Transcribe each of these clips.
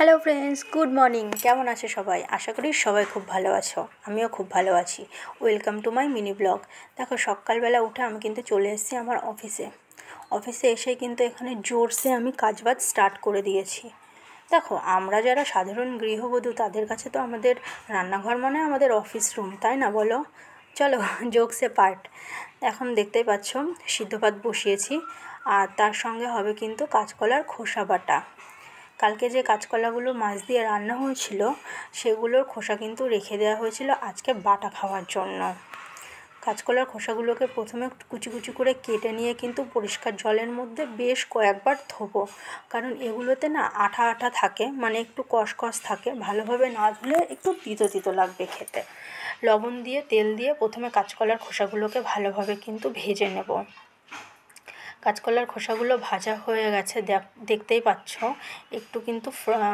Hello friends, good morning. কেমন আছো সবাই? আশা করি সবাই খুব ভালো আছো। আমিও খুব ভালো আছি। Welcome to my mini blog. দেখো, সকালবেলা উঠে আমি কিন্তু চলে এসেছি আমার অফিসে এসে কিন্তু এখানে জোরসে আমি কাজবাজ স্টার্ট করে দিয়েছি। দেখো, আমরা যারা সাধারণ গৃহবধূ তাদের কাছে তো আমাদের রান্নাঘর মানে আমাদের অফিস রুম, তাই না বলো? চলো, জোকসে পার্ট। এখন দেখতেই পাচ্ছ সিদ্ধ ভাত বসিয়েছি, আর তার সঙ্গে হবে কিন্তু কাঁচকলার খোসা বাটা। কালকে যে কাঁচকলাগুলো মাছ দিয়ে রান্না হয়েছিল সেগুলোর খোসা কিন্তু রেখে দেওয়া হয়েছিল আজকে বাটা খাওয়ার জন্য। কাঁচকলার খোসাগুলোকে প্রথমে কুচি কুচি করে কেটে নিয়ে কিন্তু পরিষ্কার জলের মধ্যে বেশ কয়েকবার ধোবো, কারণ এগুলোতে না আঠা আঠা থাকে, মানে একটু কষকষ থাকে। ভালোভাবে না ধুলে একটু তিতো তিতো লাগবে খেতে। লবণ দিয়ে তেল দিয়ে প্রথমে কাঁচকলার খোসাগুলোকে ভালোভাবে কিন্তু ভেজে নেব। কাঁচকলার খোসাগুলো ভাজা হয়ে গেছে, দেখতেই পাচ্ছ। একটু কিন্তু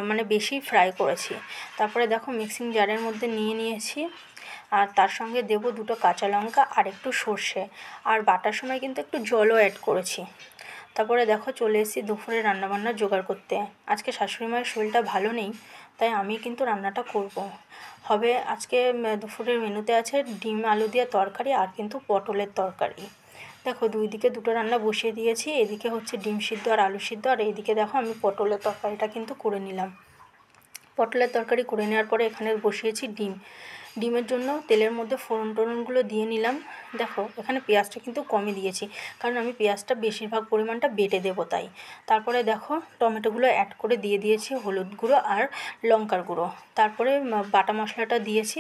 মানে বেশি ফ্রাই করেছি। তারপরে দেখো, মিক্সিং জারের মধ্যে নিয়ে নিয়েছি, আর তার সঙ্গে দেব 2টো কাঁচা লঙ্কা আর একটু সর্ষে, আর বাটার সময় কিন্তু একটু জলও অ্যাড করেছি। তারপরে দেখো, চলে এসেছি দুপুরে রান্নাবান্নার জোগাড় করতে। আজকে শাশুড়ি মায়ের শরীরটা ভালো নেই, তাই আমি কিন্তু রান্নাটা করব। হবে আজকে দুপুরের মেনুতে আছে ডিম আলু দিয়ে তরকারি আর কিন্তু পটলের তরকারি। দেখো, দুই দিকে দুটো রান্না বসিয়ে দিয়েছি। এদিকে হচ্ছে ডিম সিদ্ধ আর আলু সিদ্ধ, আর এইদিকে দেখো আমি পটলের তরকারিটা কিন্তু করে নিলাম। পটলের তরকারি করে নেওয়ার পরে এখানে বসিয়েছি ডিমের জন্য তেলের মধ্যে ফোড়নগুলো দিয়ে নিলাম। দেখো, এখানে পেঁয়াজটা কিন্তু কমই দিয়েছি, কারণ আমি পেঁয়াজটা বেশিরভাগ পরিমাণটা বেটে দেবো তাই। তারপরে দেখো, টমেটোগুলো অ্যাড করে দিয়ে দিয়েছি হলুদ গুঁড়ো আর লঙ্কার গুঁড়ো। তারপরে বাটা মশলাটা দিয়েছি,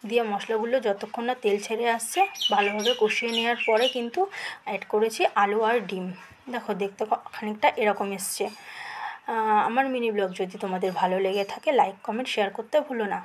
দিয়ে মশলাগুলো যতক্ষণ না তেল ছেড়ে আসছে ভালোভাবে কষিয়ে নেওয়ার পরে কিন্তু অ্যাড করেছি আলু আর ডিম। দেখো, দেখতে খানিকটা এরকম এসছে। আমার মিনি ব্লগ যদি তোমাদের ভালো লেগে থাকে, লাইক কমেন্ট শেয়ার করতে ভুলো না।